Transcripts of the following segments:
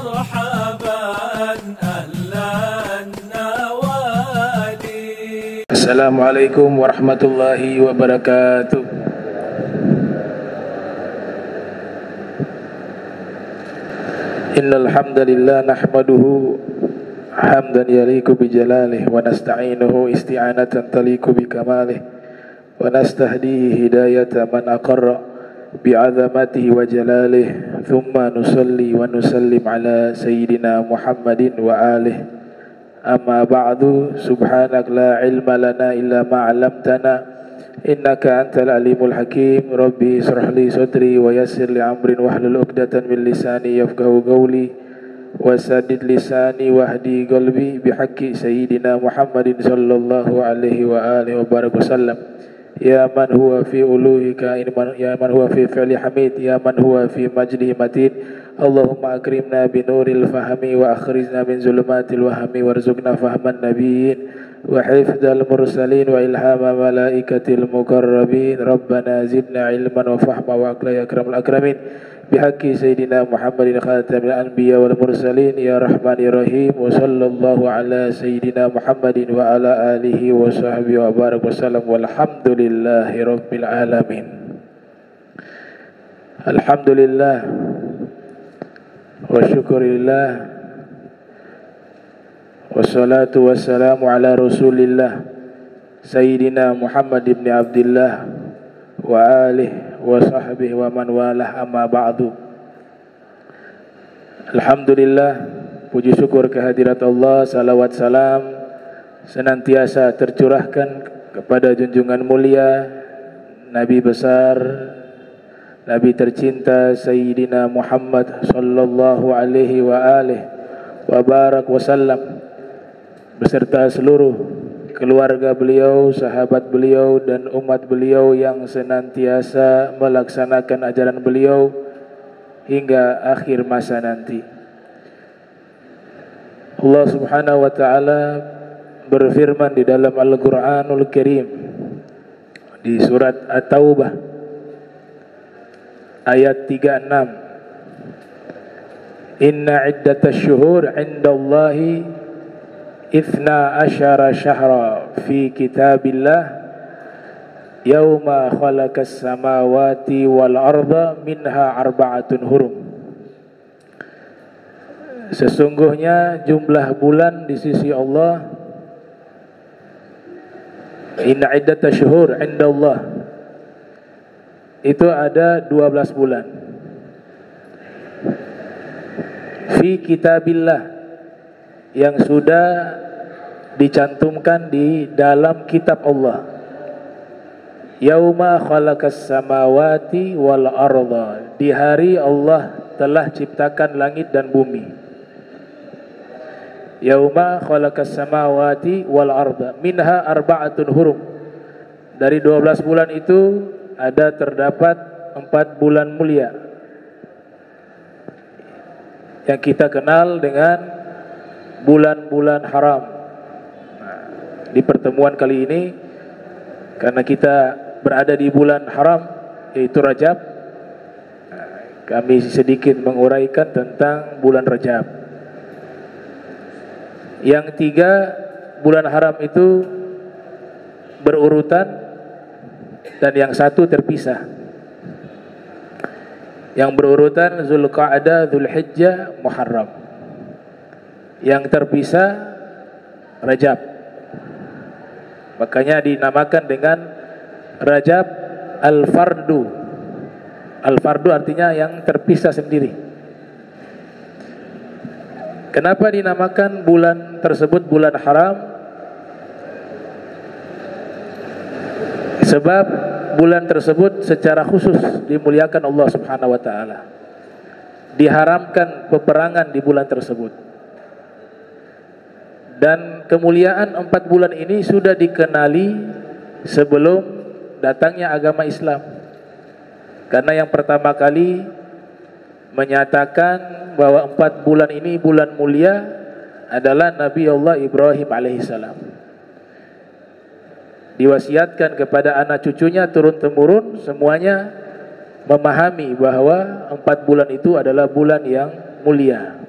مرحبا أهلا النوادي. السلام عليكم ورحمة الله وبركاته. إن الحمد لله نحمده حمدا يليق بجلاله ونستعينه استعانة تليق بكماله ونستهديه هداية من أقر بعظمته وجلاله ثم نصلي ونسلم على سيدنا محمد وآله. أما بعد سبحانك لا علم لنا إلا ما علمتنا إنك أنت العليم الحكيم. ربي اشرح لي صدري ويسر لي أمري واحلل عقدة من لساني يفقهوا قولي وسدد لساني واهدي قلبي بحق سيدنا محمد صلى الله عليه وآله وبارك وسلم. يا من هو في ألوهك يا من هو في فعل حميد يا من هو في مجده متين. اللهم أكرمنا بنور الفهم وأخرجنا من ظلمات الوهم وارزقنا فهم النبيين وحفظ المرسلين وإلهام ملائكة المقربين. ربنا زدنا علما وفهما وعقلا يا أكرم الأكرمين بحق سيدنا محمد خاتم الأنبياء والمرسلين يا رحمن يا رحيم. وصلى الله على سيدنا محمد وعلى آله وصحبه وبارك وسلم والحمد لله رب العالمين. الحمد لله والشكر لله والصلاة والسلام على رسول الله سيدنا محمد بن عبد الله وآله وصحبه ومن walah. Amma ba'du. Alhamdulillah, puji syukur kehadirat Allah, salawat salam senantiasa tercurahkan kepada junjungan mulia Nabi besar, Nabi tercinta Sayyidina Muhammad sallallahu alaihi wa alihi wa barak wasallam beserta seluruh keluarga beliau, sahabat beliau dan umat beliau yang senantiasa melaksanakan ajaran beliau hingga akhir masa nanti. Allah Subhanahu wa taala berfirman di dalam Al-Qur'anul Karim di surat At-Taubah ayat 36. Inna iddatasy syuhur 'indallahi Ithna asyara syahra fi kitabillah Yawma khalaqas samawati wal arda minha arba'atun hurum. Sesungguhnya jumlah bulan di sisi Allah, inna iddatasy syuhur indallah, itu ada 12 bulan. Fi kitabillah, yang sudah dicantumkan di dalam kitab Allah. Yauma khalaqas samawati wal arda, di hari Allah telah ciptakan langit dan bumi. Yauma khalaqas samawati wal arda minha arba'atun hurum. Dari 12 bulan itu terdapat 4 bulan mulia yang kita kenal dengan bulan-bulan haram. Di pertemuan kali ini, karena kita berada di bulan haram yaitu Rajab, kami sedikit menguraikan tentang bulan Rajab. Yang 3 bulan haram itu berurutan dan yang 1 terpisah. Yang berurutan Zulqa'dah, Zulhijjah, Muharram. Yang terpisah Rajab. Makanya dinamakan dengan Rajab Al-Fardu. Al-Fardu artinya yang terpisah sendiri. Kenapa dinamakan bulan tersebut bulan haram? Sebab bulan tersebut secara khusus dimuliakan Allah Subhanahu wa taala. Diharamkan peperangan di bulan tersebut. Dan kemuliaan 4 bulan ini sudah dikenali sebelum datangnya agama Islam. Karena yang pertama kali menyatakan bahwa 4 bulan ini bulan mulia adalah Nabi Allah Ibrahim alaihissalam. Diwasiatkan kepada anak cucunya turun-temurun semuanya memahami bahwa 4 bulan itu adalah bulan yang mulia.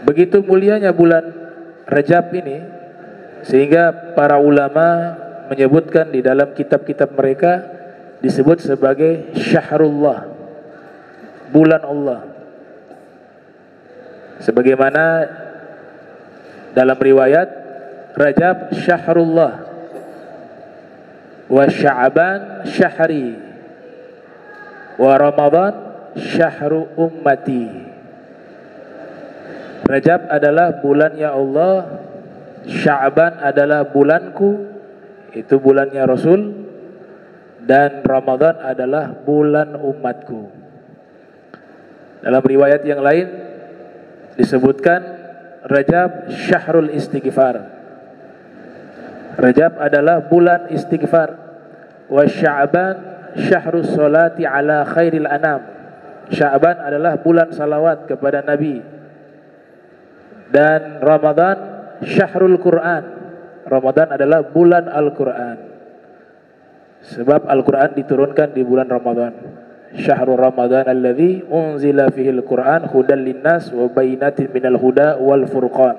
Begitu mulianya bulan Rajab ini, sehingga para ulama menyebutkan di dalam kitab-kitab mereka disebut sebagai Syahrullah, bulan Allah. Sebagaimana dalam riwayat, Rajab Syahrullah wa Sya'ban syahri wa Ramadan syahru ummati. Rajab adalah bulannya Allah, Sya'ban adalah bulanku, itu bulannya Rasul, dan Ramadan adalah bulan umatku. Dalam riwayat yang lain disebutkan Rajab syahrul istighfar. Rajab adalah bulan istighfar. Wa Sya'ban syahrus salati ala khairil anam. Sya'ban adalah bulan salawat kepada Nabi. Dan Ramadan syahrul Quran. Ramadan adalah bulan Al-Quran. Sebab Al-Quran diturunkan di bulan Ramadan. Syahrul Ramadan alladzi unzila fihil Quran hudan linnas wa bayyinatin minal huda wal furqan.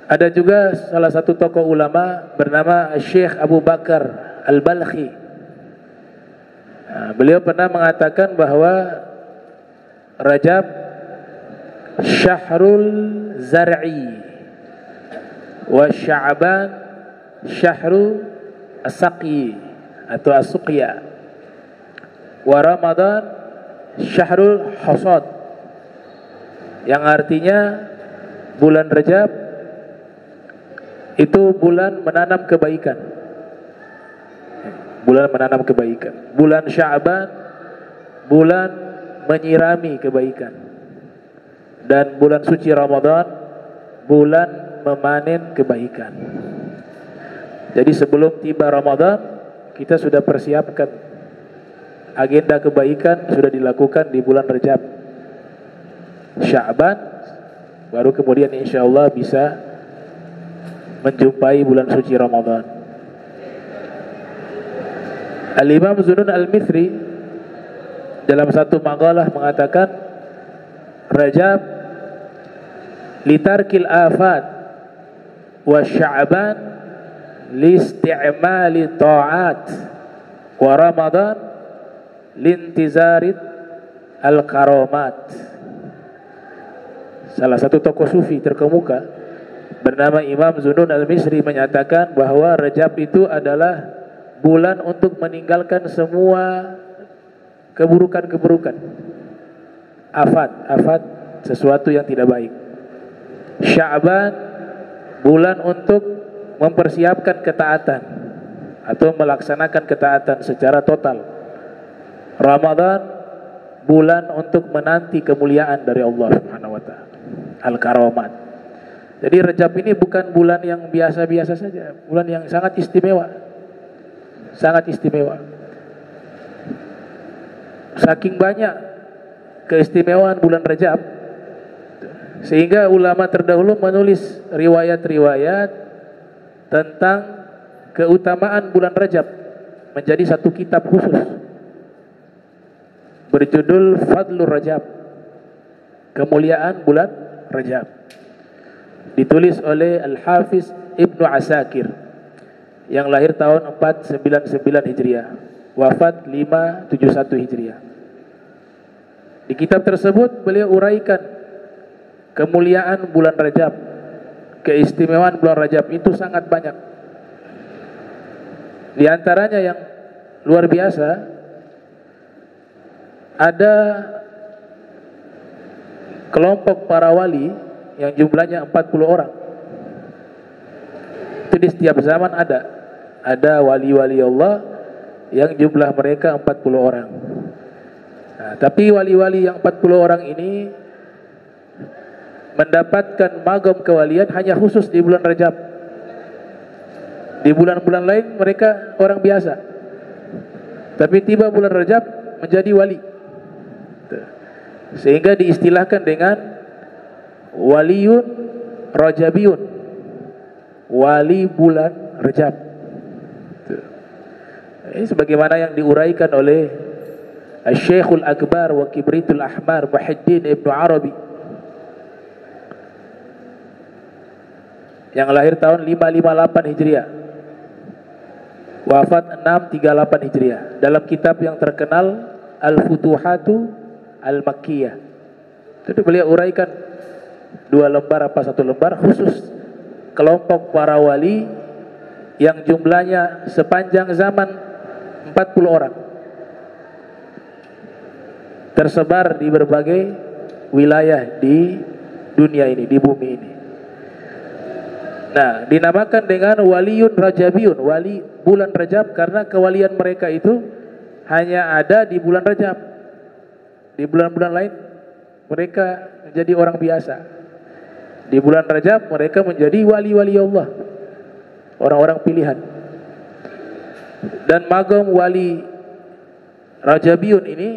Ada juga salah satu tokoh ulama bernama Syekh Abu Bakar Al-Balkhi. Beliau pernah mengatakan bahwa Rajab syahrul zar'i wa Sya'ban syahru as-saqi atau as-suqya wa Ramadan syahrul hasad, yang artinya bulan Rajab itu bulan menanam kebaikan, bulan menanam kebaikan. Bulan Sya'ban bulan menyirami kebaikan, dan bulan suci Ramadan bulan memanen kebaikan. Jadi sebelum tiba Ramadan kita sudah persiapkan agenda kebaikan, sudah dilakukan di bulan Rajab. Sya'ban baru kemudian insyaallah bisa menjumpai bulan suci Ramadan. Al-Imam Zunnun Al-Mithri dalam satu maqalah mengatakan Rajab litarkil afat wa Sya'ban liisti'mali ta'at wa Ramadan lintizarit al-karamat. Salah satu tokoh sufi terkemuka bernama Imam Zunnun Al-Misri menyatakan bahwa Rajab itu adalah bulan untuk meninggalkan semua keburukan-keburukan, afat sesuatu yang tidak baik. Sya'ban bulan untuk mempersiapkan ketaatan atau melaksanakan ketaatan secara total. Ramadan bulan untuk menanti kemuliaan dari Allah Subhanahu wa taala, al-karamat. Jadi Rajab ini bukan bulan yang biasa-biasa saja, bulan yang sangat istimewa. Sangat istimewa. Saking banyak keistimewaan bulan Rajab, sehingga ulama terdahulu menulis riwayat-riwayat tentang keutamaan bulan Rajab menjadi satu kitab khusus berjudul Fadlur Rajab, kemuliaan bulan Rajab, ditulis oleh Al-Hafiz Ibnu Asakir yang lahir tahun 499 Hijriah, wafat 571 Hijriah. Di kitab tersebut beliau uraikan kemuliaan bulan Rajab, keistimewaan bulan Rajab itu sangat banyak. Di antaranya yang luar biasa, ada kelompok para wali yang jumlahnya 40 orang. Itu di setiap zaman ada wali-wali Allah yang jumlah mereka 40 orang. Nah, tapi wali-wali yang 40 orang ini mendapatkan magam kewalian hanya khusus di bulan Rajab. Di bulan-bulan lain mereka orang biasa, tapi tiba bulan Rajab menjadi wali, sehingga diistilahkan dengan waliyun rajabiyun, wali bulan Rajab. Ini sebagaimana yang diuraikan oleh Asy-Syekhul Akbar wa Kibritul Ahmar Muhyiddin Ibnu Arabi yang lahir tahun 558 Hijriah, wafat 638 Hijriah. Dalam kitab yang terkenal Al-Futuhatu Al-Makkiyah, itu beliau uraikan 2 lembar apa 1 lembar khusus kelompok para wali yang jumlahnya sepanjang zaman 40 orang, tersebar di berbagai wilayah di dunia ini, di bumi ini. Nah, dinamakan dengan waliyun rajabiyun, wali bulan Rajab, karena kewalian mereka itu hanya ada di bulan Rajab. Di bulan-bulan lain mereka menjadi orang biasa. Di bulan Rajab mereka menjadi wali-wali Allah, orang-orang pilihan. Dan magam wali rajabiyun ini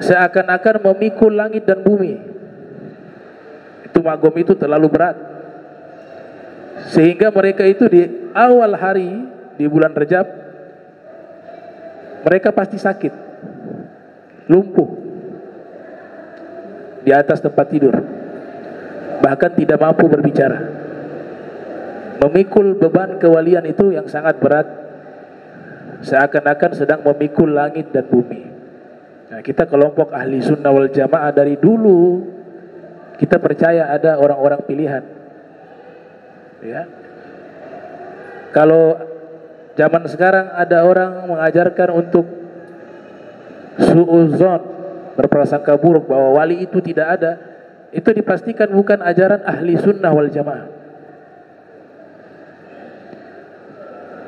seakan-akan memikul langit dan bumi. Itu magam itu terlalu berat, sehingga mereka itu di awal hari di bulan Rajab mereka pasti sakit, lumpuh di atas tempat tidur, bahkan tidak mampu berbicara. Memikul beban kewalian itu yang sangat berat, seakan-akan sedang memikul langit dan bumi. Nah, kita kelompok ahli sunnah wal jamaah dari dulu kita percaya ada orang-orang pilihan. Ya. Kalau zaman sekarang ada orang mengajarkan untuk suudzon, berprasangka buruk bahwa wali itu tidak ada, itu dipastikan bukan ajaran ahli sunnah wal jamaah.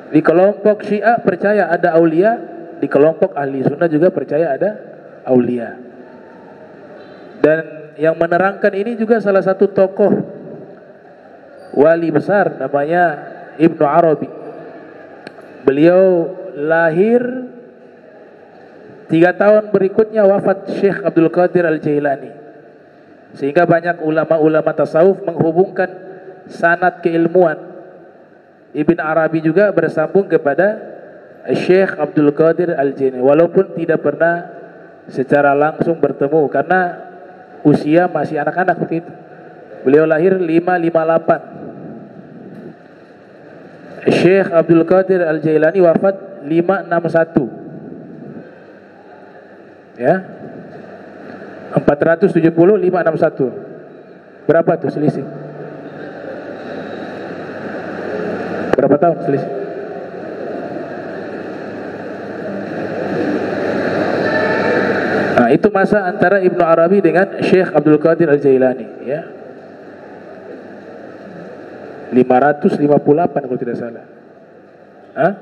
Di kelompok Syiah percaya ada aulia, di kelompok ahli sunnah juga percaya ada aulia. Dan yang menerangkan ini juga salah satu tokoh wali besar, namanya Ibnu Arabi. Beliau lahir 3 tahun berikutnya wafat Syekh Abdul Qadir Al-Jailani, sehingga banyak ulama-ulama tasawuf menghubungkan sanad keilmuan Ibn Arabi juga bersambung kepada Syekh Abdul Qadir Al-Jailani, walaupun tidak pernah secara langsung bertemu karena usia masih anak-anak begitu. Beliau lahir 558. Syekh Abdul Qadir Al-Jailani wafat 561. Ya. 470 561. Berapa tuh selisih? Berapa tahun selisih? Nah, itu masa antara Ibnu Arabi dengan Syekh Abdul Qadir Al-Jailani, ya. 558 kalau tidak salah. Hah?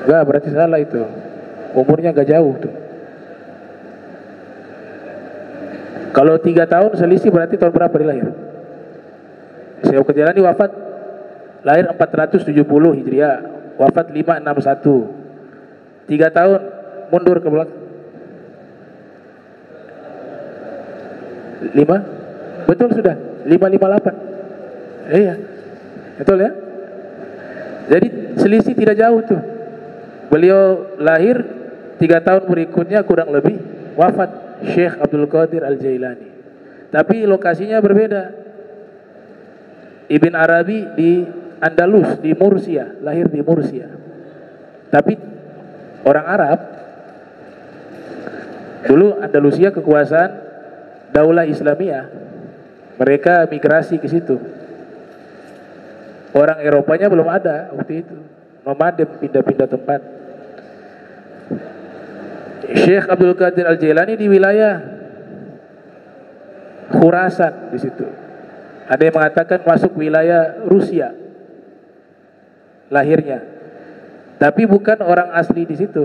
Enggak, berarti salah itu. Umurnya enggak jauh tuh. Kalau 3 tahun selisih berarti tahun berapa dia lahir? Syekh Abdul Jailani wafat lahir 470 Hijriah, wafat 561. 3 tahun mundur ke belakang. 5? Betul sudah, 558. Iya. Betul ya? Jadi selisih tidak jauh tuh. Beliau lahir 3 tahun berikutnya kurang lebih wafat Syekh Abdul Qadir Al-Jailani. Tapi lokasinya berbeda. Ibn Arabi di Andalus, di Mursia, lahir di Mursia. Tapi orang Arab. Dulu Andalusia kekuasaan Daulah Islamiyah. Mereka migrasi ke situ. Orang Eropanya belum ada waktu itu. Nomaden, pindah-pindah tempat. Syekh Abdul Qadir Al-Jailani di wilayah Khurasan di situ. Ada yang mengatakan masuk wilayah Rusia lahirnya. Tapi bukan orang asli di situ.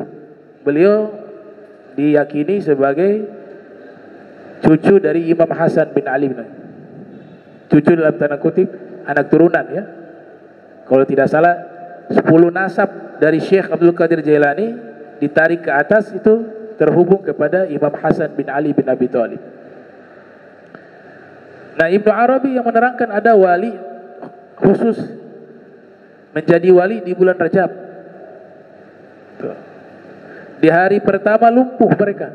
Beliau diyakini sebagai cucu dari Imam Hasan bin Ali. Cucu dalam tanda kutip, anak turunan ya. Kalau tidak salah 10 nasab dari Syekh Abdul Qadir Jailani ditarik ke atas itu terhubung kepada Imam Hasan bin Ali bin Abi Thalib. Nah, Ibnu Arabi yang menerangkan ada wali khusus menjadi wali di bulan Rajab. Tuh. Di hari pertama lumpuh mereka.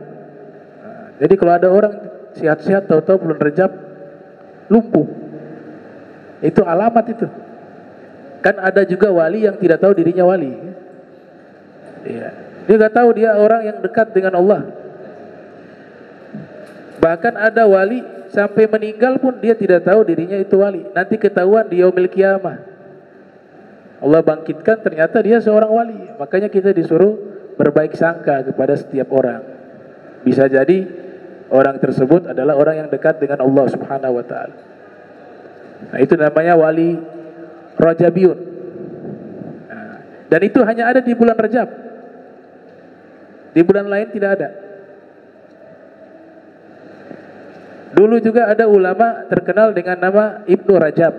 Nah, jadi kalau ada orang sehat-sehat tahu-tahu bulan Rajab lumpuh. Itu alamat itu. Kan ada juga wali yang tidak tahu dirinya wali. Ya. Dia nggak tahu dia orang yang dekat dengan Allah. Bahkan ada wali sampai meninggal pun dia tidak tahu dirinya itu wali. Nanti ketahuan di yaumil qiyamah. Allah bangkitkan ternyata dia seorang wali. Makanya kita disuruh berbaik sangka kepada setiap orang. Bisa jadi orang tersebut adalah orang yang dekat dengan Allah Subhanahu wa taala. Nah, itu namanya wali Rajabiyun. Nah, dan itu hanya ada di bulan Rajab. Di bulan lain tidak ada. Dulu juga ada ulama terkenal dengan nama Ibnu Rajab.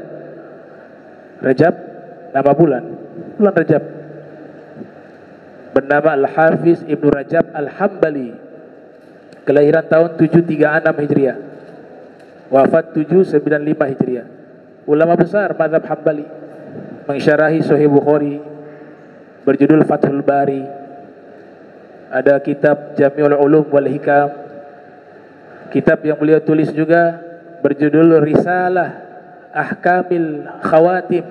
Rajab nama bulan Rajab. Bernama Al-Hafiz Ibnu Rajab Al-Hambali. Kelahiran tahun 736 Hijriah. Wafat 795 Hijriah. Ulama besar mazhab Hambali. Mensyarahi Sahih Bukhari berjudul Fathul Bari. Ada kitab Jami'ul Ulum wal Hikam. Kitab yang beliau tulis juga berjudul Risalah Ahkamil Khawatim,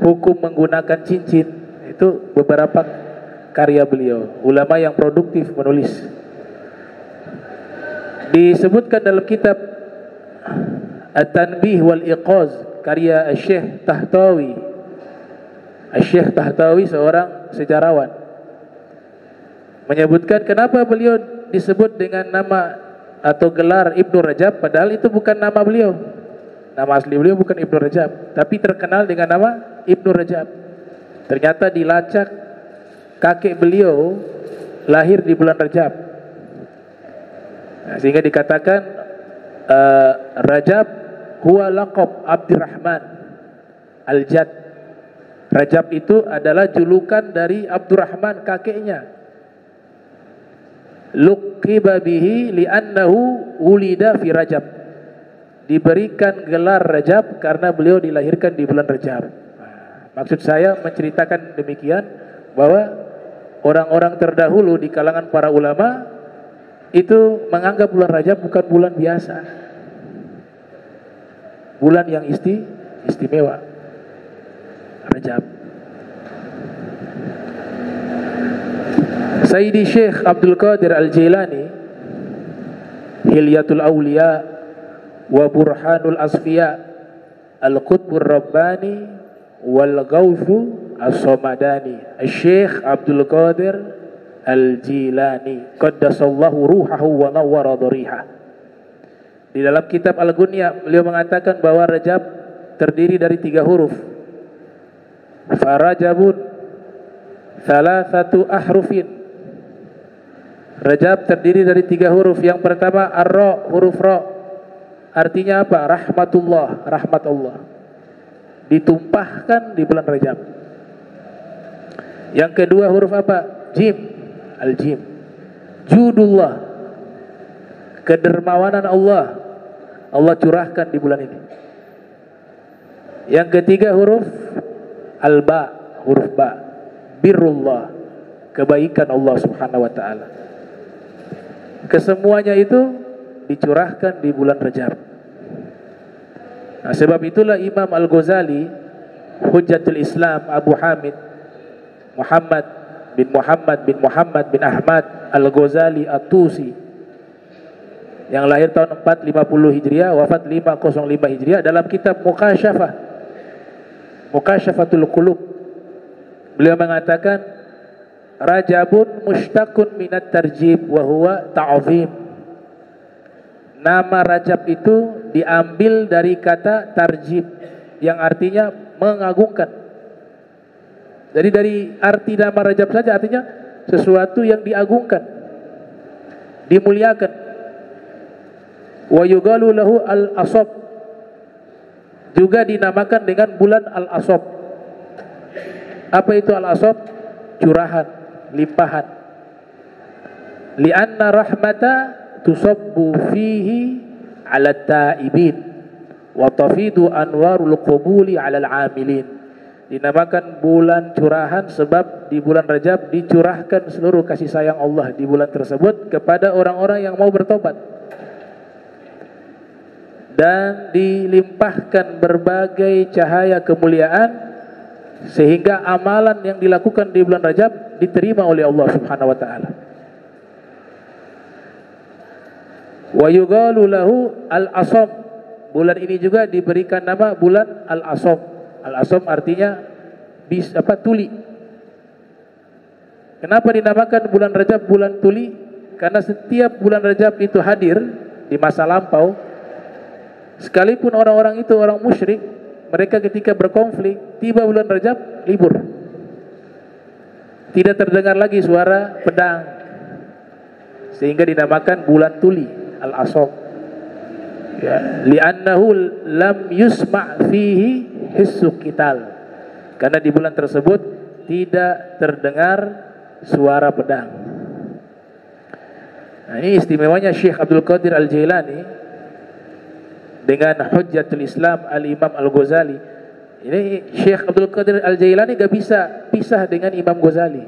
hukum menggunakan cincin. Itu beberapa karya beliau. Ulama yang produktif menulis. Disebutkan dalam kitab At-Tanbih wal Iqaz karya Syekh Tahtawi. Syekh Tahtawi seorang sejarawan menyebutkan kenapa beliau disebut dengan nama atau gelar Ibnu Rajab, padahal itu bukan nama beliau. Nama asli beliau bukan Ibnu Rajab, tapi terkenal dengan nama Ibnu Rajab. Ternyata dilacak kakek beliau lahir di bulan Rajab. Nah, sehingga dikatakan Rajab huwa laqab Abdurrahman Al-Jad. Rajab itu adalah julukan dari Abdurrahman kakeknya. Luqiba bihi li'annahu ulida fi Rajab. Diberikan gelar Rajab karena beliau dilahirkan di bulan Rajab. Maksud saya menceritakan demikian bahwa orang-orang terdahulu di kalangan para ulama itu menganggap bulan Rajab bukan bulan biasa. Bulan yang istimewa. Rajab. Sayyidi Syekh Abdul Qadir Al-Jilani Hilyatul Awliya wa Burhanul Asfiya Al-Qutbur Rabbani wal Ghawthu As-Samadani Syekh Abdul Qadir Al-Jilani qaddasallahu ruhahu wa nawwara dharihah. Di dalam kitab Al-Ghunya beliau mengatakan bahwa Rajab terdiri dari 3 huruf. Farajabun thalathatu ahrufin. Rajab terdiri dari 3 huruf. Yang pertama ar-ra, huruf ra. Artinya apa? Rahmatullah, rahmat Allah. Ditumpahkan di bulan Rajab. Yang kedua huruf apa? Jim, al-jim. Judullah, kedermawanan Allah. Allah curahkan di bulan ini. Yang ketiga huruf al-ba, huruf ba. Birrullah, kebaikan Allah Subhanahu wa taala. Kesemuanya itu dicurahkan di bulan Rajab. Nah, sebab itulah Imam Al-Ghazali Hujjatul Islam Abu Hamid Muhammad bin Ahmad Al-Ghazali At-Tusi yang lahir tahun 450 Hijriah, wafat 505 Hijriah, dalam kitab Mukasyafatul Qulub beliau mengatakan Rajabun mushtaqun minat tarjib wa huwa ta'zim. Nama Rajab itu diambil dari kata tarjib yang artinya mengagungkan. Jadi dari arti nama Rajab saja artinya sesuatu yang diagungkan, dimuliakan. Wa yugalu lahu al-asab. Juga dinamakan dengan bulan al-asab. Apa itu al-asab? Curahan, limpahan. Lianna rahmata tusabbu fihi ala taibin wa tafidu anwarul qubuli ala al-amilin. Dinamakan bulan curahan sebab di bulan Rajab dicurahkan seluruh kasih sayang Allah di bulan tersebut kepada orang-orang yang mau bertobat. dan dilimpahkan berbagai cahaya kemuliaan sehingga amalan yang dilakukan di bulan Rajab diterima oleh Allah Subhanahu wa taala. Wa yuqalu lahu al-asam. Bulan ini juga diberikan nama bulan al-asam. Al-asam artinya tuli. Kenapa dinamakan bulan Rajab bulan tuli? Karena setiap bulan Rajab itu hadir di masa lampau, sekalipun orang-orang itu orang musyrik, mereka ketika berkonflik, tiba bulan Rajab, libur. Tidak terdengar lagi suara pedang. Sehingga dinamakan bulan tuli, al-asam. Ya, li'annahu lam yusma' fihi hissu qital. Karena di bulan tersebut tidak terdengar suara pedang. Nah, ini istimewanya Syekh Abdul Qadir Al-Jailani dengan Hujjatul Islam Al-Imam Al-Ghazali. Ini Syekh Abdul Qadir Al-Jailani gak bisa pisah dengan Imam Ghazali.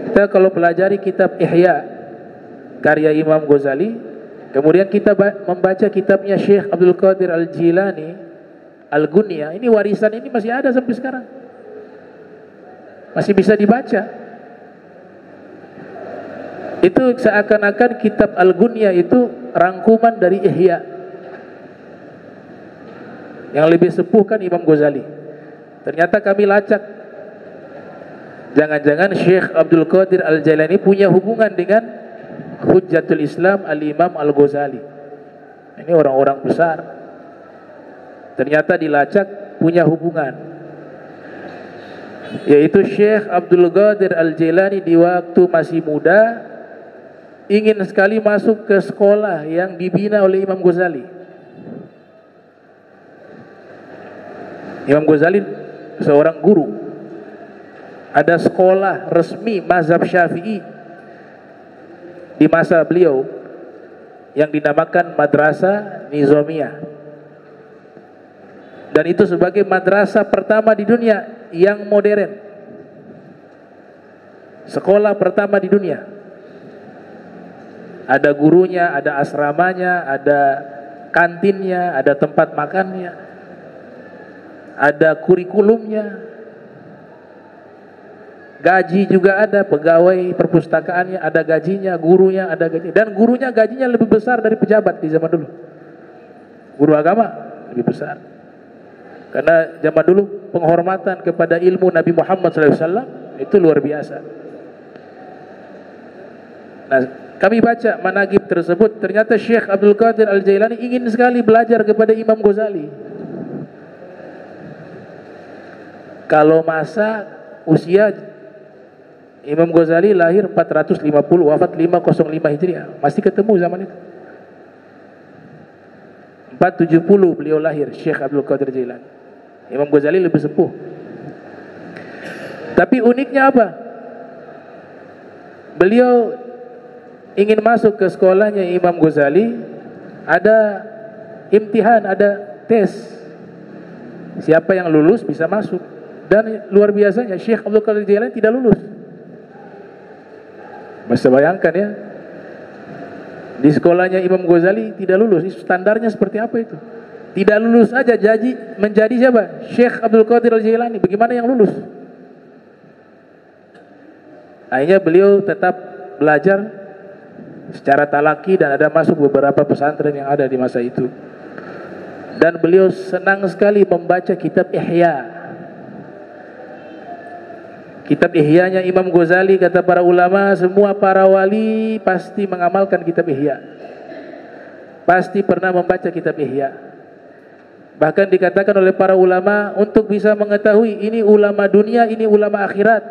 Kita kalau pelajari kitab Ihya karya Imam Ghazali, kemudian kita membaca kitabnya Syekh Abdul Qadir Al-Jilani Al-Gunya, ini warisan ini masih ada sampai sekarang, masih bisa dibaca. Itu seakan-akan kitab Al-Gunya itu rangkuman dari Ihya. Yang lebih sepuh kan Imam Ghazali. Ternyata kami lacak, jangan-jangan Syekh Abdul Qadir Al-Jailani punya hubungan dengan Hujjatul Islam Al-Imam Al-Ghazali. Ini orang-orang besar. Ternyata dilacak punya hubungan, yaitu Syekh Abdul Qadir Al-Jailani di waktu masih muda ingin sekali masuk ke sekolah yang dibina oleh Imam Ghazali. Imam Ghazali seorang guru. Ada sekolah resmi mazhab Syafi'i di masa beliau yang dinamakan Madrasah Nizamiyah. Dan itu sebagai madrasah pertama di dunia yang modern. Sekolah pertama di dunia. Ada gurunya, ada asramanya, ada kantinnya, ada tempat makannya, ada kurikulumnya, gaji juga ada, pegawai perpustakaannya ada gajinya, gurunya ada gajinya, dan gurunya gajinya lebih besar dari pejabat di zaman dulu. Guru agama lebih besar, karena zaman dulu penghormatan kepada ilmu Nabi Muhammad SAW itu luar biasa. Nah, kami baca manaqib tersebut, ternyata Syekh Abdul Qadir Al-Jailani ingin sekali belajar kepada Imam Ghazali. Kalau masa usia Imam Ghazali lahir 450, wafat 505 Hijriah, masih ketemu zaman itu. 470 beliau lahir, Syekh Abdul Qadir Jailani. Imam Ghazali lebih sepuh. Tapi uniknya apa? Beliau ingin masuk ke sekolahnya Imam Ghazali, ada imtihan, ada tes. Siapa yang lulus bisa masuk. Dan luar biasanya Syekh Abdul Qadir Jailani tidak lulus. Bisa bayangkan ya, di sekolahnya Imam Ghazali tidak lulus. Standarnya seperti apa itu? Tidak lulus aja jadi menjadi siapa? Syekh Abdul Qadir Al-Jailani. Bagaimana yang lulus? Akhirnya beliau tetap belajar secara talaki dan ada masuk beberapa pesantren yang ada di masa itu. Dan beliau senang sekali membaca kitab Ihya. Kitab Ihyanya Imam Ghazali, kata para ulama, semua para wali pasti mengamalkan kitab Ihya. Pasti pernah membaca kitab Ihya. Bahkan dikatakan oleh para ulama, untuk bisa mengetahui ini ulama dunia, ini ulama akhirat,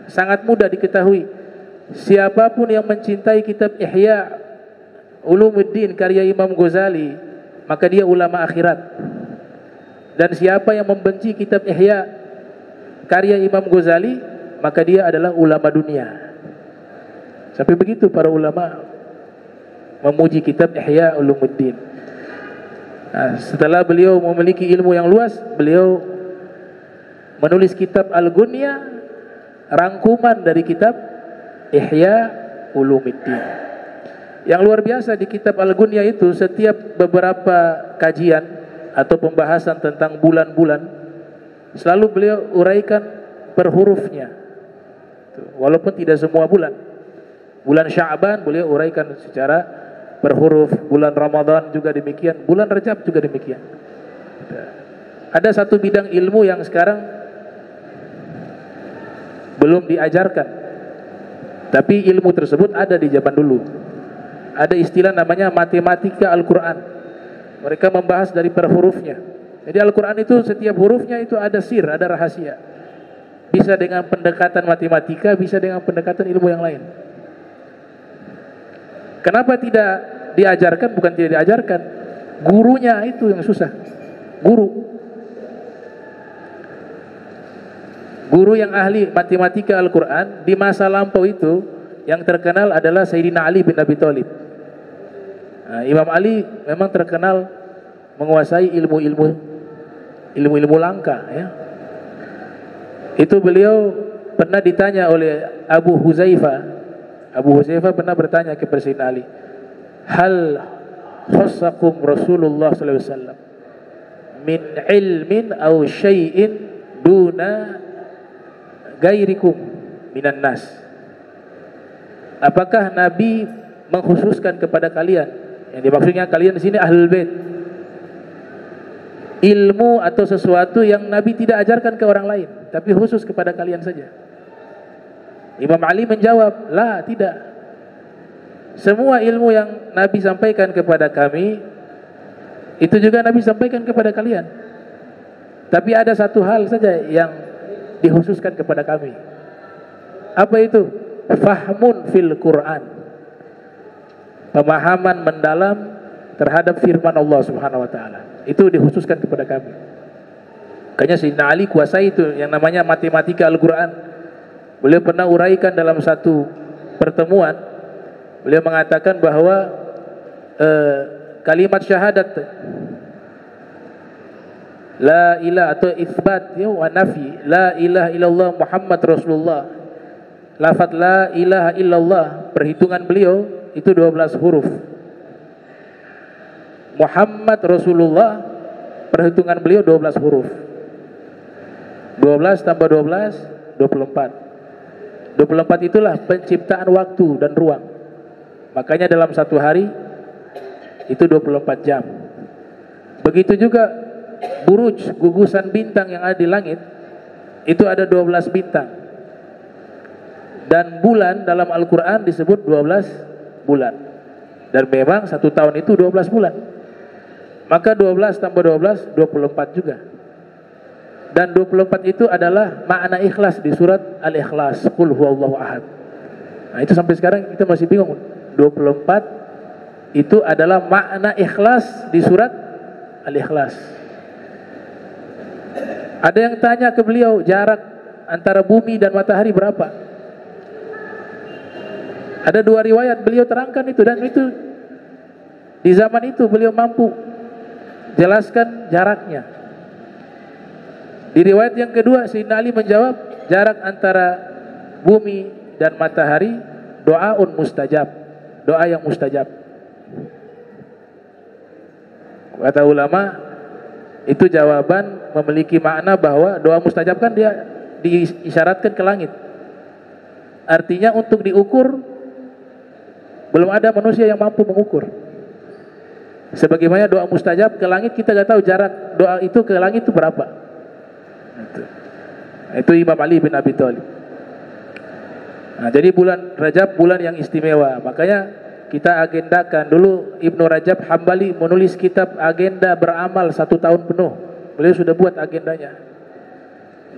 sangat mudah diketahui. Siapapun yang mencintai kitab Ihya Ulumuddin karya Imam Ghazali, maka dia ulama akhirat. Dan siapa yang membenci kitab Ihya karya Imam Ghazali, maka dia adalah ulama dunia. Sampai begitu para ulama memuji kitab Ihya Ulumuddin. Nah, setelah beliau memiliki ilmu yang luas, beliau menulis kitab Al-Gunya, rangkuman dari kitab Ihya Ulumuddin. Yang luar biasa di kitab Al-Gunya itu, setiap beberapa kajian atau pembahasan tentang bulan-bulan selalu beliau uraikan per hurufnya. Walaupun tidak semua bulan. Bulan Sya'ban beliau uraikan secara per huruf, bulan Ramadan juga demikian, bulan Rajab juga demikian. Ada satu bidang ilmu yang sekarang belum diajarkan, tapi ilmu tersebut ada di zaman dulu. Ada istilah namanya matematika Al-Quran. Mereka membahas dari per hurufnya. Jadi Al-Quran itu setiap hurufnya itu ada sir, ada rahasia. Bisa dengan pendekatan matematika, bisa dengan pendekatan ilmu yang lain. Kenapa tidak diajarkan? Bukan tidak diajarkan, gurunya itu yang susah. Guru yang ahli matematika Al-Quran di masa lampau itu yang terkenal adalah Sayyidina Ali bin Abi Thalib. Nah, Imam Ali memang terkenal menguasai ilmu langka, ya. Itu beliau pernah ditanya oleh Abu Huzaifah. Abu Huzaifah pernah bertanya kepada Sayyidina Ali, hal khassakum Rasulullah sallallahu alaihi wasallam min ilmin aw syai'in duna gairikum minan nas. Apakah Nabi mengkhususkan kepada kalian? Yang dimaksudnya kalian di sini Ahlul Bait. Ilmu atau sesuatu yang Nabi tidak ajarkan ke orang lain, tapi khusus kepada kalian saja. Imam Ali menjawab, "La, tidak. Semua ilmu yang Nabi sampaikan kepada kami itu juga Nabi sampaikan kepada kalian. Tapi ada satu hal saja yang dikhususkan kepada kami." Apa itu? Fahmun fil Quran. Pemahaman mendalam terhadap firman Allah Subhanahu wa taala. Itu dikhususkan kepada kami. Makanya Sayyidina Ali kuasai itu yang namanya matematika Al-Quran. Beliau pernah uraikan dalam satu pertemuan. Beliau mengatakan bahwa kalimat syahadat la ilaha atau isbat ya wa nafi la ilaha illallah Muhammad Rasulullah. Lafaz la ilaha illallah perhitungan beliau itu 12 huruf. Muhammad Rasulullah perhitungan beliau 12 huruf. 12 tambah 12 24. 24 itulah penciptaan waktu dan ruang. Makanya dalam satu hari itu 24 jam. Begitu juga buruj, gugusan bintang yang ada di langit, itu ada 12 bintang. Dan bulan dalam Al-Quran disebut 12 bulan. Dan memang satu tahun itu 12 bulan. Maka 12 tambah 12 24 juga. Dan 24 itu adalah makna ikhlas di surat Al-Ikhlas, Qul huwallahu ahad. Nah, itu sampai sekarang kita masih bingung. 24 itu adalah makna ikhlas di surat Al-Ikhlas. Ada yang tanya ke beliau, jarak antara bumi dan matahari berapa? Ada dua riwayat beliau terangkan itu, dan itu di zaman itu beliau mampu jelaskan jaraknya. Di riwayat yang kedua Sayyidina Ali menjawab, jarak antara bumi dan matahari doaun mustajab, doa yang mustajab. Kata ulama, itu jawaban memiliki makna bahwa doa mustajab kan dia diisyaratkan ke langit. Artinya untuk diukur belum ada manusia yang mampu mengukur. Sebagaimana doa mustajab ke langit, kita gak tahu jarak doa itu ke langit itu berapa. Itu Imam Ali bin Abi Thalib. Nah, jadi bulan Rajab bulan yang istimewa. Makanya kita agendakan dulu. Ibnu Rajab Hambali menulis kitab agenda beramal 1 tahun penuh. Beliau sudah buat agendanya.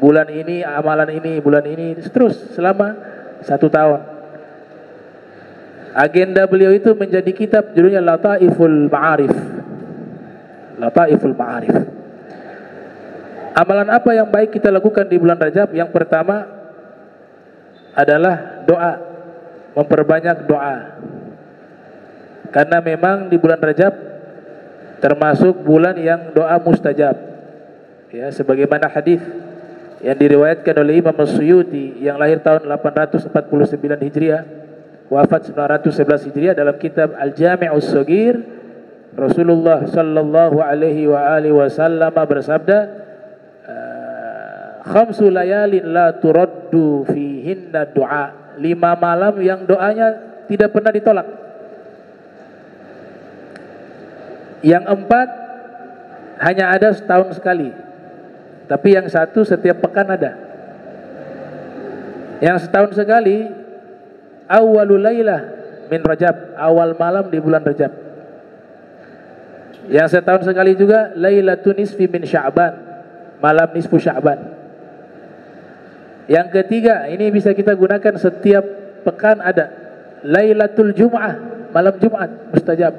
Bulan ini amalan ini, bulan ini, terus selama 1 tahun. Agenda beliau itu menjadi kitab judulnya Lataiful Ma'arif. Lataiful Ma'arif. Amalan apa yang baik kita lakukan di bulan Rajab? Yang pertama adalah doa, memperbanyak doa. Karena memang di bulan Rajab termasuk bulan yang doa mustajab. Ya, sebagaimana hadis yang diriwayatkan oleh Imam As-Suyuti yang lahir tahun 849 Hijriah, wafat 911 Hijriah, dalam kitab Al-Jami'us Shaghir, Rasulullah sallallahu alaihi wa alihi wasallam bersabda, khamsu layalin la turaddu fihinna du'a. 5 malam yang doanya tidak pernah ditolak. Yang 4 hanya ada setahun sekali. Tapi yang 1 setiap pekan ada. Yang setahun sekali, awwalul lailah min Rajab, awal malam di bulan Rajab. Yang setahun sekali juga lailatun nisfi min Sya'ban, malam nisfu Sya'ban. Yang ketiga, ini bisa kita gunakan setiap pekan ada, Lailatul Jum'ah, malam Jumat mustajab.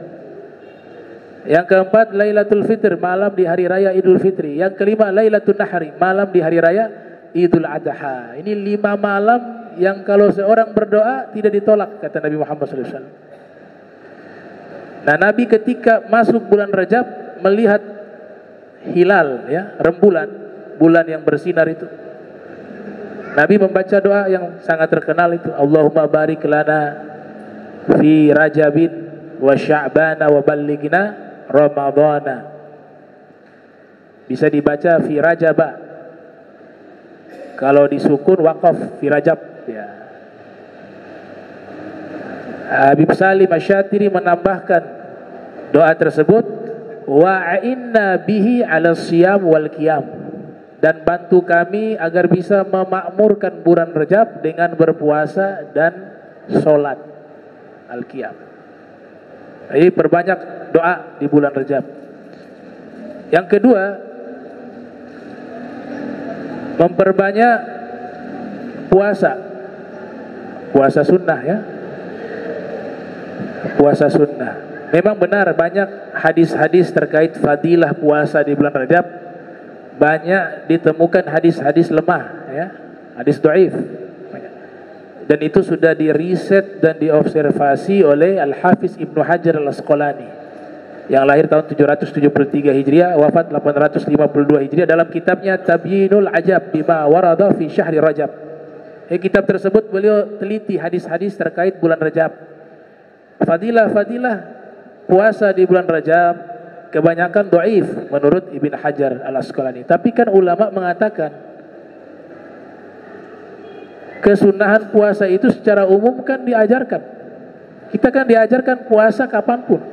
Yang keempat, Lailatul Fitr, malam di hari raya Idul Fitri. Yang kelima, Lailatul Nahri, malam di hari raya Idul Adha. Ini 5 malam yang kalau seorang berdoa tidak ditolak, kata Nabi Muhammad SAW. Nah, Nabi ketika masuk bulan Rajab melihat hilal, ya, rembulan, bulan yang bersinar itu, Nabi membaca doa yang sangat terkenal itu, Allahumma barik lana fi Rajabin wa Sya'bana wa ballighna Ramadhana. Bisa dibaca fi Rajaba. Kalau disukun waqaf fi Rajab, ya. Habib Salim Asy-Syatiri menambahkan doa tersebut, wa'inna bihi 'ala siyam wal qiyam, dan bantu kami agar bisa memakmurkan bulan Rajab dengan berpuasa dan sholat al-qiyam. Jadi perbanyak doa di bulan Rajab. Yang kedua, memperbanyak puasa. Puasa sunnah, ya. Puasa sunnah. Memang benar banyak hadis-hadis terkait fadilah puasa di bulan Rajab. Banyak ditemukan hadis-hadis lemah, ya, hadis dhaif. Dan itu sudah diriset dan diobservasi oleh Al-Hafiz Ibnu Hajar Al-Asqalani yang lahir tahun 773 Hijriah, wafat 852 Hijriah, dalam kitabnya Tabyinul Ajab bima warada fi syahri Rajab. Kitab tersebut beliau teliti hadis-hadis terkait bulan Rajab. Fadilah-fadilah puasa di bulan Rajab kebanyakan dhaif menurut Ibnu Hajar Al-Asqalani. Tapi kan ulama mengatakan kesunahan puasa itu secara umum kan diajarkan. Kita kan diajarkan puasa kapanpun.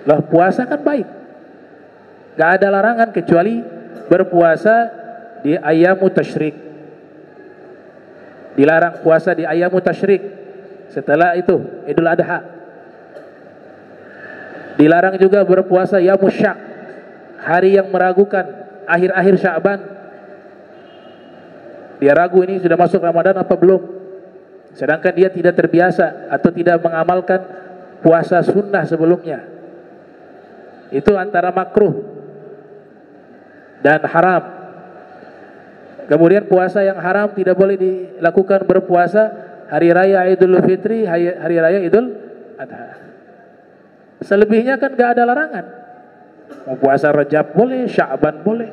Lah, puasa kan baik. Gak ada larangan kecuali berpuasa di ayyamu tasyrik. Dilarang puasa di ayyamu tasyrik. Setelah itu Idul Adha. Dilarang juga berpuasa yaumul syak, hari yang meragukan, akhir-akhir Sya'ban. Dia ragu ini sudah masuk Ramadan apa belum. Sedangkan dia tidak terbiasa atau tidak mengamalkan puasa sunnah sebelumnya. Itu antara makruh dan haram. Kemudian puasa yang haram tidak boleh dilakukan berpuasa hari raya Idul Fitri, hari raya Idul Adha. Selebihnya kan gak ada larangan. Mau puasa Rajab boleh, Sya'ban boleh.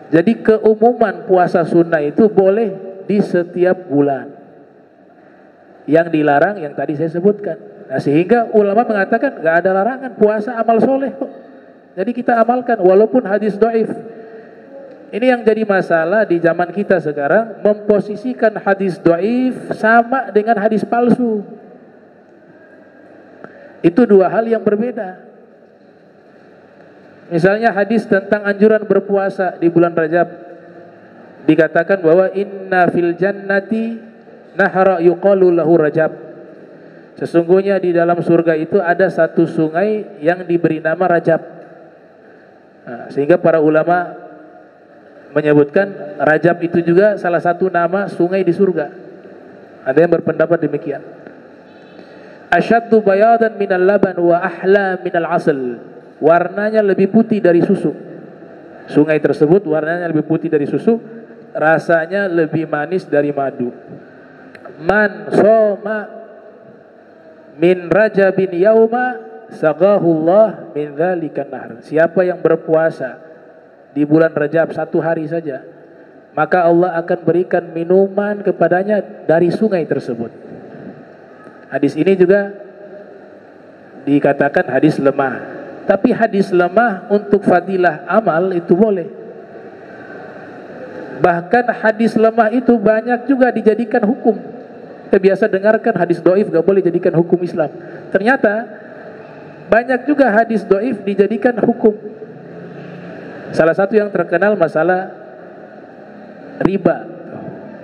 Jadi keumuman puasa sunnah itu boleh di setiap bulan. Yang dilarang yang tadi saya sebutkan. Nah, sehingga ulama mengatakan gak ada larangan, puasa amal soleh kok. Jadi kita amalkan walaupun hadis dhaif. Ini yang jadi masalah di zaman kita sekarang, memposisikan hadis dhaif sama dengan hadis palsu. Itu 2 hal yang berbeda. Misalnya hadis tentang anjuran berpuasa di bulan Rajab, dikatakan bahwa inna fil jannati nahra yuqalu lahu Rajab. Sesungguhnya di dalam surga itu ada satu sungai yang diberi nama Rajab. Nah, sehingga para ulama menyebutkan Rajab itu juga salah satu nama sungai di surga. Ada yang berpendapat demikian. Asyaddu bayadan minal laban wa ahla minal asal. Warnanya lebih putih dari susu. Sungai tersebut warnanya lebih putih dari susu, rasanya lebih manis dari madu. Man soma min Rajabin yauma sagahullah min dzalikan nahr. Siapa yang berpuasa di bulan Rajab 1 hari saja, maka Allah akan berikan minuman kepadanya dari sungai tersebut. Hadis ini juga dikatakan hadis lemah. Tapi hadis lemah untuk fadilah amal itu boleh. Bahkan hadis lemah itu banyak juga dijadikan hukum. Kita biasa dengarkan hadis doif gak boleh jadikan hukum Islam. Ternyata banyak juga hadis doif dijadikan hukum. Salah satu yang terkenal masalah riba.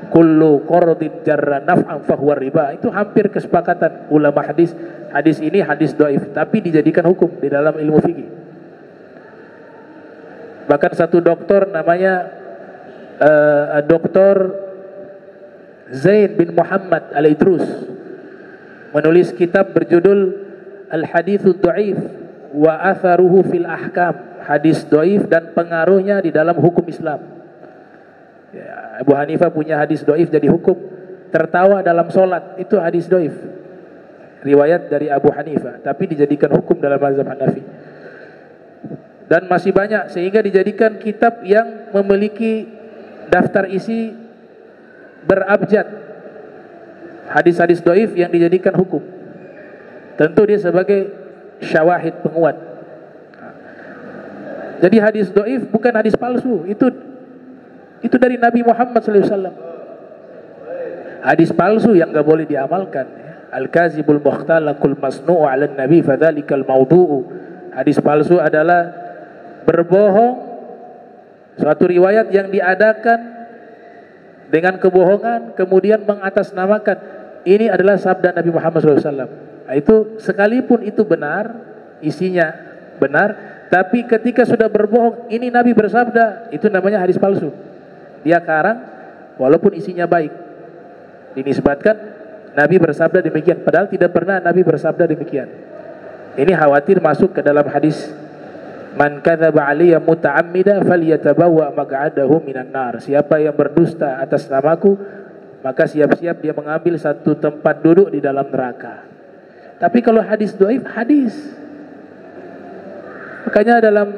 Kullu qardin jarra naf'an fahuwa riba. Itu hampir kesepakatan ulama hadis. Hadis ini hadis doif, tapi dijadikan hukum di dalam ilmu fikih. Bahkan satu doktor namanya Dr. Zain bin Muhammad Al-Idrus menulis kitab berjudul Al-Hadithud Dhaif wa Atharuhu fil Ahkam. Hadis dhaif dan pengaruhnya di dalam hukum Islam. Ya, Abu Hanifah punya hadis dhaif jadi hukum. Tertawa dalam solat itu hadis dhaif, riwayat dari Abu Hanifah, tapi dijadikan hukum dalam mazhab Hanafi. Dan masih banyak, sehingga dijadikan kitab yang memiliki daftar isi berabjad hadis-hadis dhaif yang dijadikan hukum. Tentu dia sebagai syawahid, penguat. Jadi hadis dhaif bukan hadis palsu, itu dari Nabi Muhammad SAW. Hadis palsu yang gak boleh diamalkan. Al-kazibul mukhtalaqul masnu'u 'ala nabi fadzalikal mawdu'u. Hadis palsu adalah berbohong, suatu riwayat yang diadakan dengan kebohongan kemudian mengatasnamakan ini adalah sabda Nabi Muhammad SAW. Nah, itu sekalipun itu benar, isinya benar, tapi ketika sudah berbohong ini Nabi bersabda, itu namanya hadis palsu. Dia karang walaupun isinya baik, dinisbatkan Nabi bersabda demikian, padahal tidak pernah Nabi bersabda demikian. Ini khawatir masuk ke dalam hadis man kadzaba alayya muta'ammida falyatabawwa maq'adahu minan nar. Siapa yang berdusta atas namaku, maka siap-siap dia mengambil satu tempat duduk di dalam neraka. Tapi kalau hadis dhaif, hadis. Makanya dalam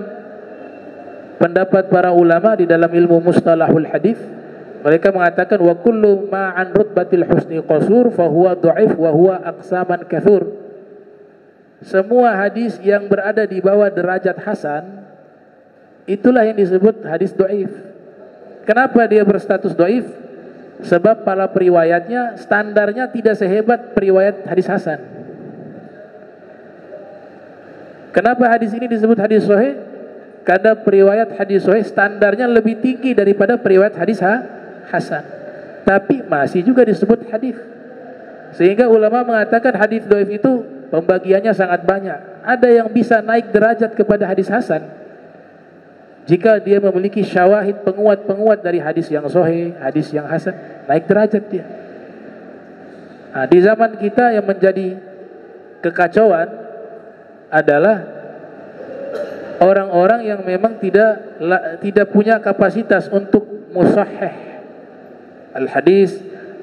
pendapat para ulama di dalam ilmu mustalahul hadis, mereka mengatakan wa kullu ma an rutbatil husni qasur fa huwa dhaif wa huwa aqsaman katsur. Semua hadis yang berada di bawah derajat hasan, itulah yang disebut hadis dhaif. Kenapa dia berstatus dhaif? Sebab para periwayatnya standarnya tidak sehebat periwayat hadis hasan. Kenapa hadis ini disebut hadis sahih? Karena periwayat hadis sahih standarnya lebih tinggi daripada periwayat hadis hasan. Tapi masih juga disebut hadis. Sehingga ulama mengatakan hadis dhaif itu pembagiannya sangat banyak. Ada yang bisa naik derajat kepada hadis hasan jika dia memiliki syawahid, penguat-penguat dari hadis yang sahih, hadis yang hasan, naik derajat dia. Nah, di zaman kita yang menjadi kekacauan adalah orang-orang yang memang tidak punya kapasitas untuk musahih al-hadis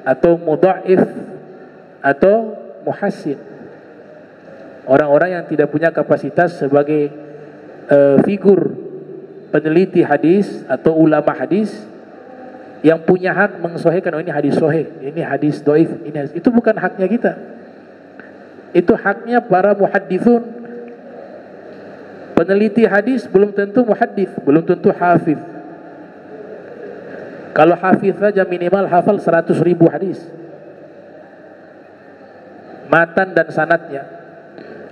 atau mudha'if atau muhassin. Orang-orang yang tidak punya kapasitas sebagai figur peneliti hadis atau ulama hadis yang punya hak mensahihkan, oh ini hadis sahih, ini hadis dhaif, ini hadis. Itu bukan haknya kita. Itu haknya para muhadditsun. Peneliti hadis belum tentu muhaddits, belum tentu hafiz. Kalau hafiz saja minimal hafal 100.000 hadis, matan dan sanadnya.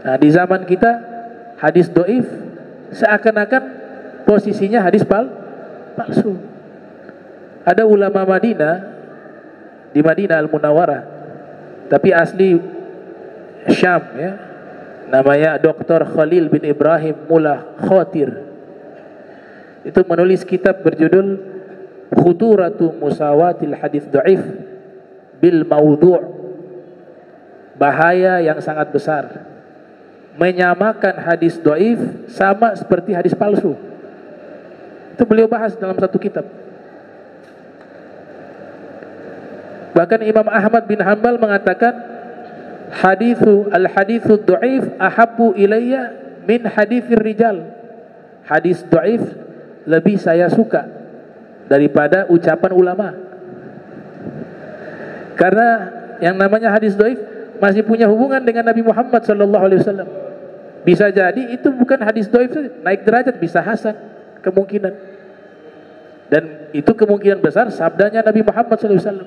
Nah, di zaman kita hadis dhaif seakan-akan posisinya hadis palsu. Ada ulama Madinah di Madinah Al-Munawwarah, tapi asli Syam ya. Namanya Dr. Khalil bin Ibrahim Mullah Khatir. Itu menulis kitab berjudul Khuturatu Musawatil Hadis Dhaif bil Mawdu'. Bahaya yang sangat besar menyamakan hadis dhaif sama seperti hadis palsu. Itu beliau bahas dalam satu kitab. Bahkan Imam Ahmad bin Hanbal mengatakan al-hadithu dhaif ahabbu ilayya min hadithir rijal. Hadis dhaif lebih saya suka daripada ucapan ulama. Karena yang namanya hadis dhaif masih punya hubungan dengan Nabi Muhammad SAW. Bisa jadi itu bukan hadis dhaif saja, naik derajat bisa hasan kemungkinan. Dan itu kemungkinan besar sabdanya Nabi Muhammad SAW.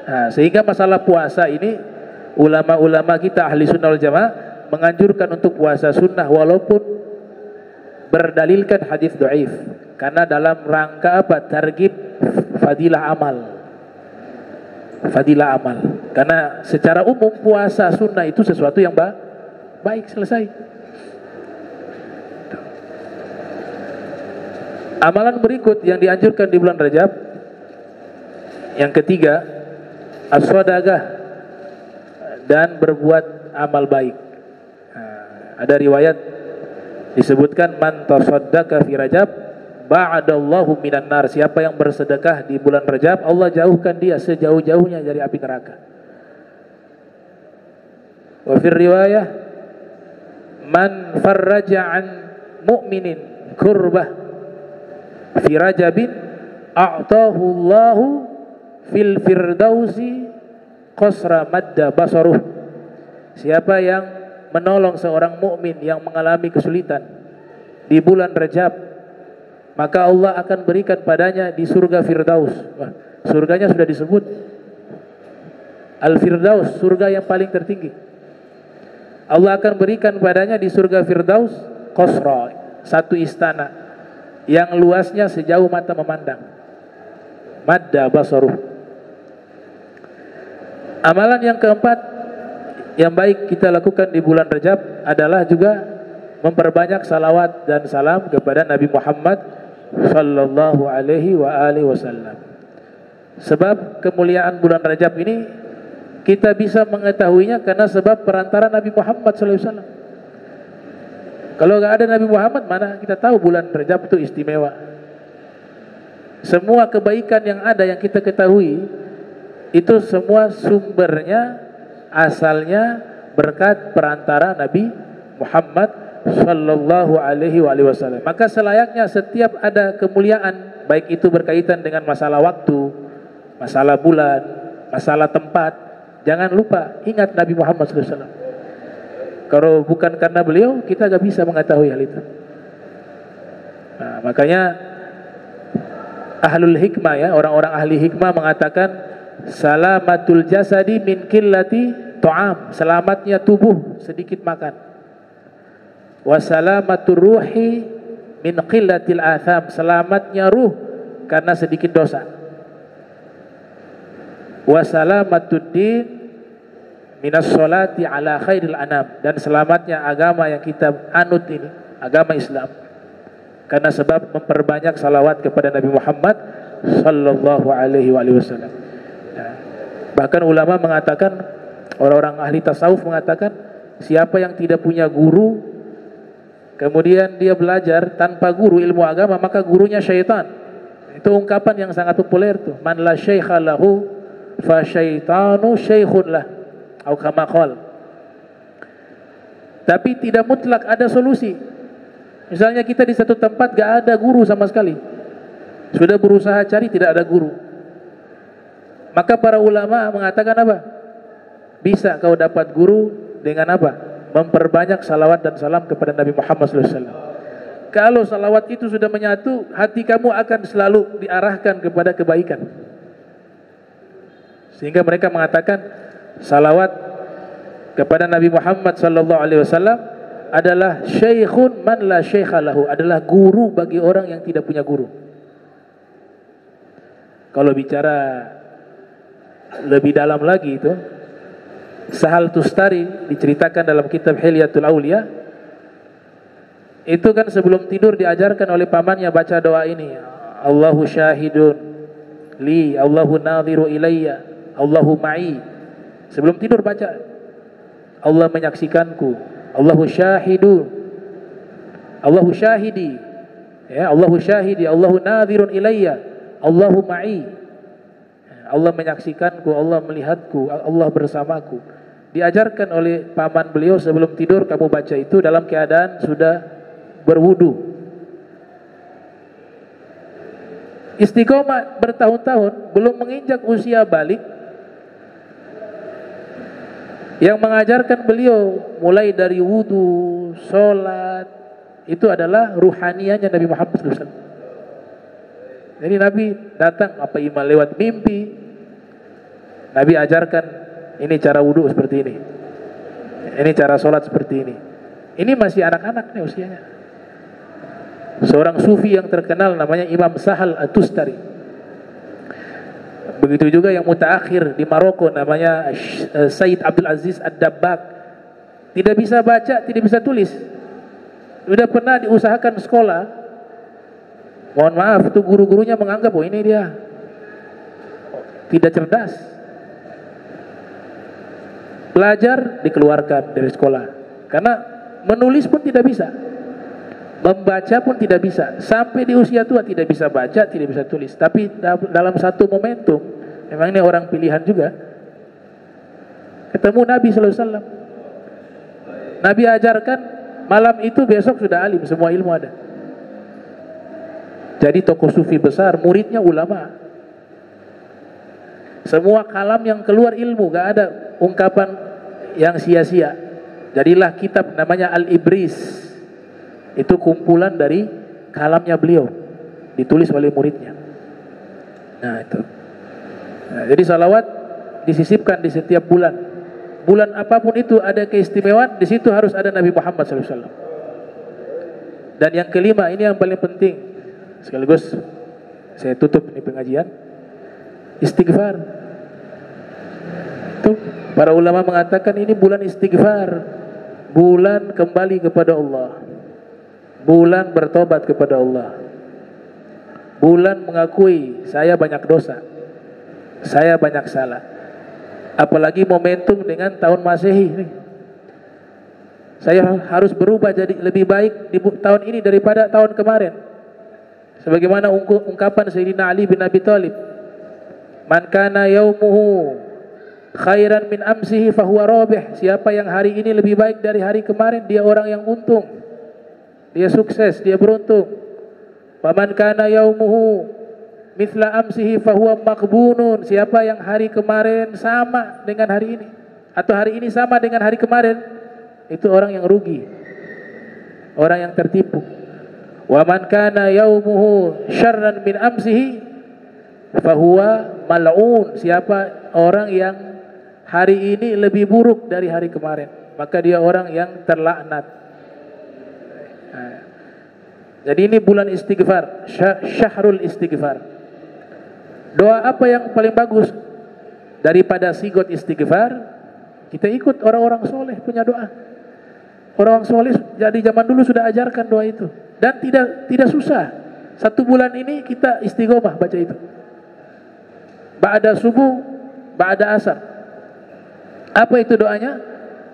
Nah, sehingga masalah puasa ini ulama-ulama kita ahli sunnah wal jamaah menganjurkan untuk puasa sunnah walaupun berdalilkan hadis dhaif, karena dalam rangka apa? Targhib fadilah amal. Fadilah amal. Karena secara umum puasa sunnah itu sesuatu yang baik, selesai. Amalan berikut yang dianjurkan di bulan Rajab, yang ketiga, as-shadaqah, dan berbuat amal baik. Ada riwayat disebutkan man tasaddaqa fi Rajab ba'adallahu minan nar. Siapa yang bersedekah di bulan Rajab, Allah jauhkan dia sejauh-jauhnya dari api neraka. Wa fi riwayah man farraja an mu'minin kurbah fi Rajabin a'tahu Allahu fil firdausi qasra madda basaruh. Siapa yang menolong seorang mukmin yang mengalami kesulitan di bulan Rajab, maka Allah akan berikan padanya di surga Firdaus. Wah, surganya sudah disebut Al-Firdaus, surga yang paling tertinggi. Allah akan berikan padanya di surga Firdaus qasra, satu istana yang luasnya sejauh mata memandang. Madda basaruh. Amalan yang keempat yang baik kita lakukan di bulan Rajab adalah juga memperbanyak salawat dan salam kepada Nabi Muhammad sallallahu alaihi wasallam. Sebab kemuliaan bulan Rajab ini kita bisa mengetahuinya karena sebab perantara Nabi Muhammad sallallahu alaihi wasallam. Kalau enggak ada Nabi Muhammad, mana kita tahu bulan Rajab itu istimewa. Semua kebaikan yang ada yang kita ketahui itu semua sumbernya, asalnya berkat perantara Nabi Muhammad sallallahu alaihi wasallam. Maka selayaknya setiap ada kemuliaan, baik itu berkaitan dengan masalah waktu, masalah bulan, masalah tempat, jangan lupa ingat Nabi Muhammad sallallahu alaihi wasallam. Kalau bukan karena beliau, kita gak bisa mengetahui hal itu. Nah, makanya ahlul hikmah, ya, orang-orang ahli hikmah mengatakan salamatul jasadi min qillati ta'am, selamatnya tubuh sedikit makan. Wa salamatur ruhi min qillatil atham, selamatnya ruh karena sedikit dosa. Wa salamatud din minas sholati ala khairil anam, dan selamatnya agama yang kita anut ini, agama Islam, karena sebab memperbanyak salawat kepada Nabi Muhammad sallallahu alaihi wasallam. Bahkan ulama mengatakan, orang-orang ahli tasawuf mengatakan, siapa yang tidak punya guru, kemudian dia belajar tanpa guru ilmu agama, maka gurunya syaitan. Itu ungkapan yang sangat populer tuh. Man la syaikha lahu fa syaitanu syaikhun lah, atau kama qala. Tapi tidak mutlak ada solusi. Misalnya kita di satu tempat gak ada guru sama sekali, sudah berusaha cari tidak ada guru. Maka para ulama mengatakan apa? Bisa kau dapat guru dengan apa? Memperbanyak salawat dan salam kepada Nabi Muhammad SAW. Kalau salawat itu sudah menyatu, hati kamu akan selalu diarahkan kepada kebaikan. Sehingga mereka mengatakan salawat kepada Nabi Muhammad SAW adalah syekhun man la syekha lahu, adalah guru bagi orang yang tidak punya guru. Kalau bicara lebih dalam lagi itu, Sahal Tustari diceritakan dalam kitab Hilyatul Aulia, itu kan sebelum tidur diajarkan oleh pamannya baca doa ini, Allahu syahidun li, Allahu nadhiru ilayya, Allahu ma'i. Sebelum tidur baca, Allah menyaksikanku, Allahu syahidun, Allahu syahidi, ya, Allahu syahidi, Allahu nadhirun ilayya, Allahu ma'i. Allah menyaksikanku, Allah melihatku, Allah bersamaku. Diajarkan oleh paman beliau sebelum tidur, kamu baca itu dalam keadaan sudah berwudu. Istiqomah bertahun-tahun, belum menginjak usia balik, Yang mengajarkan beliau mulai dari wudu, sholat, itu adalah ruhanianya Nabi Muhammad SAW. Jadi Nabi datang apa iman lewat mimpi. Nabi ajarkan ini cara wudu seperti ini cara sholat seperti ini. Ini masih anak-anak nih usianya. Seorang sufi yang terkenal namanya Imam Sahal At-Tustari. Begitu juga yang mutaakhir di Maroko namanya Said Abdul Aziz Ad-Dabbak. Tidak bisa baca, tidak bisa tulis. Sudah pernah diusahakan sekolah. Mohon maaf, itu guru-gurunya menganggap oh ini dia tidak cerdas. Belajar dikeluarkan dari sekolah. Karena menulis pun tidak bisa. Membaca pun tidak bisa. Sampai di usia tua tidak bisa baca, tidak bisa tulis. Tapi dalam satu momentum, memang ini orang pilihan juga, ketemu Nabi SAW. Nabi ajarkan, malam itu besok sudah alim, semua ilmu ada. Jadi tokoh sufi besar, muridnya ulama. Semua kalam yang keluar ilmu, gak ada ungkapan yang sia-sia. Jadilah kitab namanya Al-Ibris. Itu kumpulan dari kalamnya beliau, ditulis oleh muridnya. Nah itu. Nah, jadi salawat disisipkan di setiap bulan. Bulan apapun itu ada keistimewaan, di situ harus ada Nabi Muhammad SAW. Dan yang kelima, ini yang paling penting, sekaligus saya tutup ini pengajian, istighfar. Itu para ulama mengatakan ini bulan istighfar, bulan kembali kepada Allah, bulan bertobat kepada Allah, bulan mengakui saya banyak dosa, saya banyak salah. Apalagi momentum dengan tahun Masehi ini. Saya harus berubah jadi lebih baik di tahun ini daripada tahun kemarin. Sebagaimana ungkapan Sayyidina Ali bin Abi Thalib, "Man kana yaumuhu khairan min amsihi fahuwa rabih." Siapa yang hari ini lebih baik dari hari kemarin, dia orang yang untung. Dia sukses, dia beruntung. "Wa man kana yaumuhu mithla amsihi fahuwa maqbunun." Siapa yang hari kemarin sama dengan hari ini, atau hari ini sama dengan hari kemarin, itu orang yang rugi, orang yang tertipu. "Wa man kana yaumuhu syarran min amsihi fahuwa mal'un." Siapa orang yang hari ini lebih buruk dari hari kemarin, maka dia orang yang terlaknat. Jadi ini bulan istighfar, syahrul istighfar. Doa apa yang paling bagus daripada sigot istighfar? Kita ikut orang-orang soleh punya doa. Orang soleh jadi zaman dulu sudah ajarkan doa itu, dan tidak susah. Satu bulan ini kita istighomah baca itu. Ba'da subuh, ba'da asar. Apa itu doanya?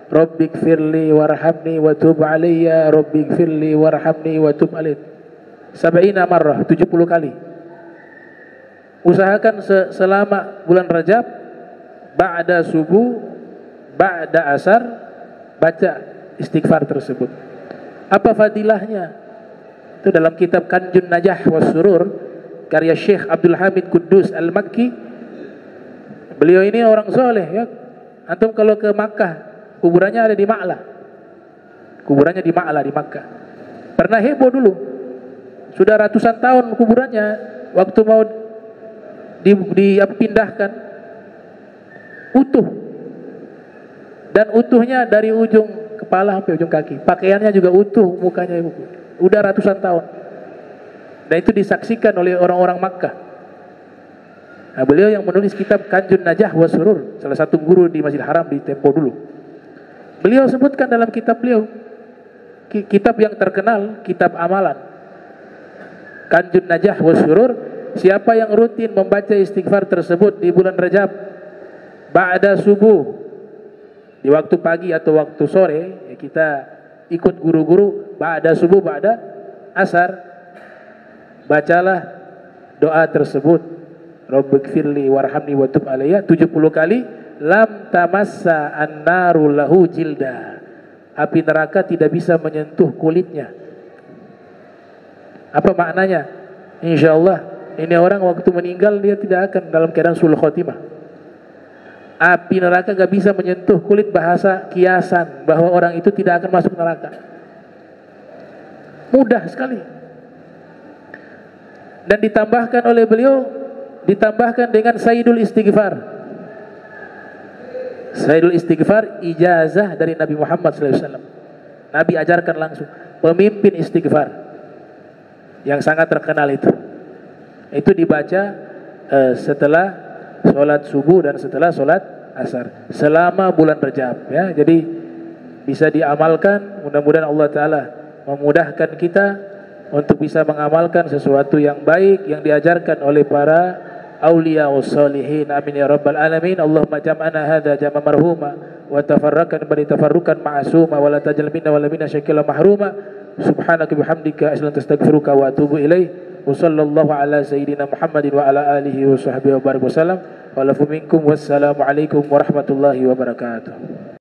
Rabbighfirli warhamni wa tub alayya, Rabbighfirli warhamni wa tub alayya. 70 marrah, 70 kali. Usahakan selama bulan Rajab, ba'da subuh, ba'da asar, baca istighfar tersebut. Apa fadilahnya? Itu dalam kitab Kanjun Najah was Surur karya Syekh Abdul Hamid Quddus Al-Makki. Beliau ini orang soleh ya. Antum kalau ke Makkah, kuburannya ada di Ma'lah. Kuburannya di Ma'lah di Makkah. Pernah heboh dulu. Sudah ratusan tahun kuburannya, waktu mau dipindahkan utuh, dan utuhnya dari ujung kepala sampai ujung kaki. Pakaiannya juga utuh, mukanya udah ratusan tahun. Dan itu disaksikan oleh orang-orang Makkah. Nah, beliau yang menulis kitab Kanjun Najah was Surur, salah satu guru di Masjidil Haram di tempo dulu. Beliau sebutkan dalam kitab beliau, kitab yang terkenal, kitab amalan, Kanjun Najah was Surur. Siapa yang rutin membaca istighfar tersebut di bulan Rajab, ba'da subuh, di waktu pagi atau waktu sore, ya kita ikut guru-guru, ba'da subuh, ba'da asar, bacalah doa tersebut, Rabbighfirli warhamni wa tub alayya 70 kali. Lam tamassa an-naru lahu jilda. Api neraka tidak bisa menyentuh kulitnya. Apa maknanya? Insyaallah ini orang waktu meninggal dia tidak akan dalam keadaan sul khotimah. Api neraka gak bisa menyentuh kulit, bahasa kiasan bahwa orang itu tidak akan masuk neraka. Mudah sekali. Dan ditambahkan oleh beliau, ditambahkan dengan Sayyidul Istighfar. Sayyidul Istighfar ijazah dari Nabi Muhammad SAW. Nabi ajarkan langsung pemimpin istighfar yang sangat terkenal itu. Itu dibaca setelah sholat subuh dan setelah sholat asar selama bulan Rajab, ya. Jadi bisa diamalkan. Mudah-mudahan Allah Ta'ala memudahkan kita untuk bisa mengamalkan sesuatu yang baik yang diajarkan oleh para awliya wassalihin. Amin ya rabbal alamin. Allahumma jam'ana hadha jam'a marhuma wa tafarrakan bani tafarrukan ma'asuma wa la tajal minna wa la minna syakila mahruma. Subhanaka bihamdika astaghfiruka wa atubu ilaih. Wa sallallahu ala sayyidina Muhammadin wa ala alihi wa sahbihi wa barik wasallam. Wa lafu minkum wassalamu alaikum warahmatullahi wabarakatuh.